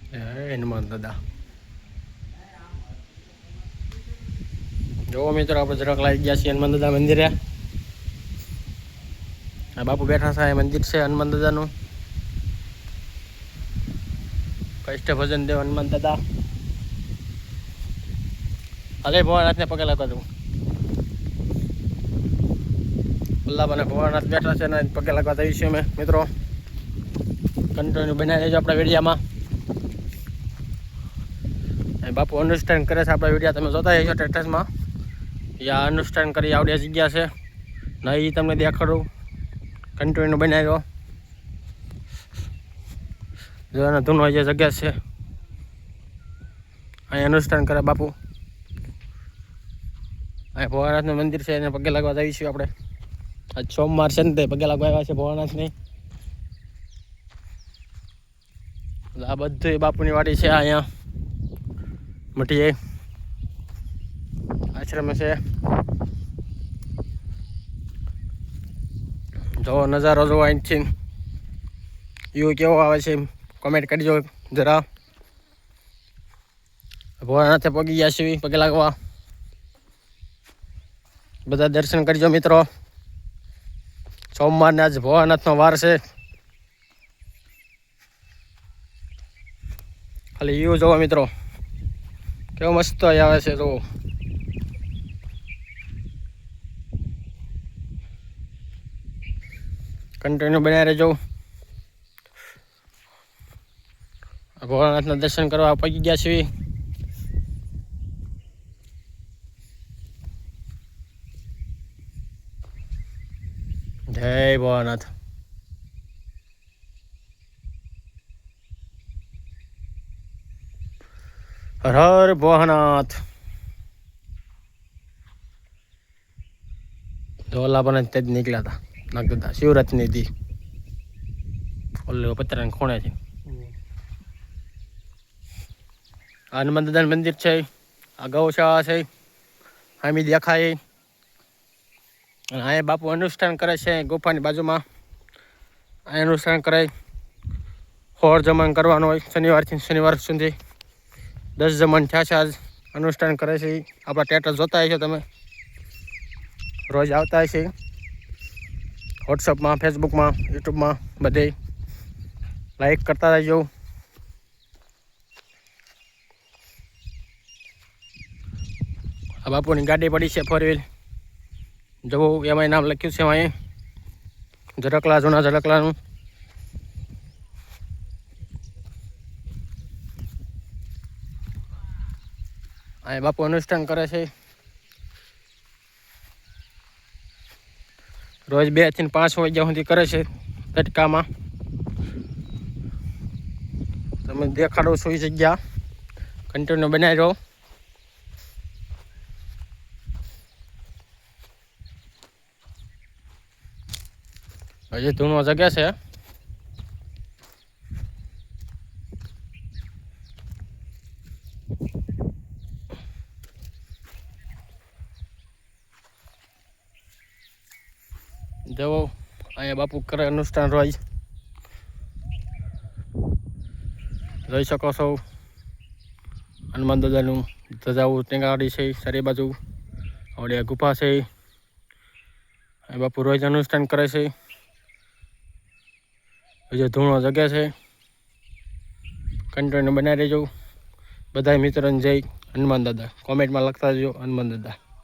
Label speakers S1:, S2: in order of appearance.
S1: હનુમાન દાદા જો મિત્રો આપણે જરાક લાગી ગયા છીએ હનુમાન દાદા મંદિરે. આ બાપુ બેઠા છે, મંદિર છે હનુમાન દાદાનું. કષ્ટ ભજન દેવ હનુમાન દાદા. અરે ભોળાનાથને પગે લાગવા દઉં. અલ્લાહ ભોળાનાથ બેઠા છે ને પગે લાગવા દઈએ છીએ અમે મિત્રો. કન્ટિન્યુ બનાવી લેજો આપણા વિડીયામાં. બાપુ અનુષ્ઠાન કરે છે આપણા વિડીયા તમે જોતા જશો સ્ટેટસમાં. યા અનુષ્ઠાન કરી આવડી જગ્યા છે નહીં તમને દેખાડું. કન્ટિન્યુ બનાવ્યો જો એના ધૂનો જે જગ્યા છે અહીં અનુષ્ઠાન કરે બાપુ. અહીં ભોળાનાથનું મંદિર છે એને પગે લાગવા જઈશું આપણે. આજ સોમવાર છે ને તે પગે લાગવા આવ્યા છે ભોળાનાથની. આ બધું બાપુની વાડી છે અહીંયા મટીએ આશ્રમ છે. જો નજારો જોવો અહીંથી વ્યૂ કેવો આવે છે કોમેન્ટ કરજો જરા. ભોળાનાથે પગી ગયા છીએ પગે લાગવા. બધા દર્શન કરજો મિત્રો. સોમવારને આજ ભોળાનાથનો વાર છે. ખાલી વ્યૂ જોવો મિત્રો કેવો મસ્ત આવે છે. જો કન્ટિન્યુ બનાવી રહેજો. ભોળાનાથના દર્શન કરવા પગી ગયા છીએ. જય ભોળાનાથ. હર હર ભોળાનાથ. ધોલા પણ તે જ નીકળ્યા હતા નાગદાદા શિવરાત્રિની દી ઓલે પતરાને ખૂણે છે. આ હનુમાન દાદાનું મંદિર છે. આ ગૌશાળા છે હામી દેખાય. અને અહીંયા બાપુ અનુષ્ઠાન કરે છે ગુફાની બાજુમાં. અહીં અનુષ્ઠાન કરે. હોળ જમણ કરવાનું હોય શનિવારથી શનિવાર સુધી. 10 જમણ થયા છે આજ અનુષ્ઠાન કરે છે. આપણા સ્ટેટસ જોતા હશો તમે. રોજ આવતા હશે વોટ્સઅપમાં, ફેસબુકમાં, યુટ્યુબમાં બધે. લાઈક કરતા રહેજો. આ બાપુની ગાડી પડી છે 4 વ્હીલ. જવું એમાંય નામ લખ્યું છે અહીં ઝડકલા, જૂના ઝડકલાનું. અહીં બાપુ અનુષ્ઠાન કરે છે. રોજ 2 થી 5 વાગ્યા સુધી કરે છે તડકામાં. તમે દેખાડો છો એ જગ્યા કન્ટિન્યુ બનાવી રહો. હજી ધૂનો જગ્યા છે. જવો અહીંયા બાપુ કરે અનુષ્ઠાન રોજ. જોઈ શકો છો હનુમાન દાદાનું ધજાવું ટેંગાડી છે સારી બાજુ. આવડી ગુફા છે. અહીં બાપુ રોજ અનુષ્ઠાન કરે છે. હજી ધૂણો જગ્યા છે. કન્ટિન્યુ બનાવી રહેજો. બધા મિત્રોને જય હનુમાન દાદા કોમેન્ટમાં લખતા જજો હનુમાન દાદા.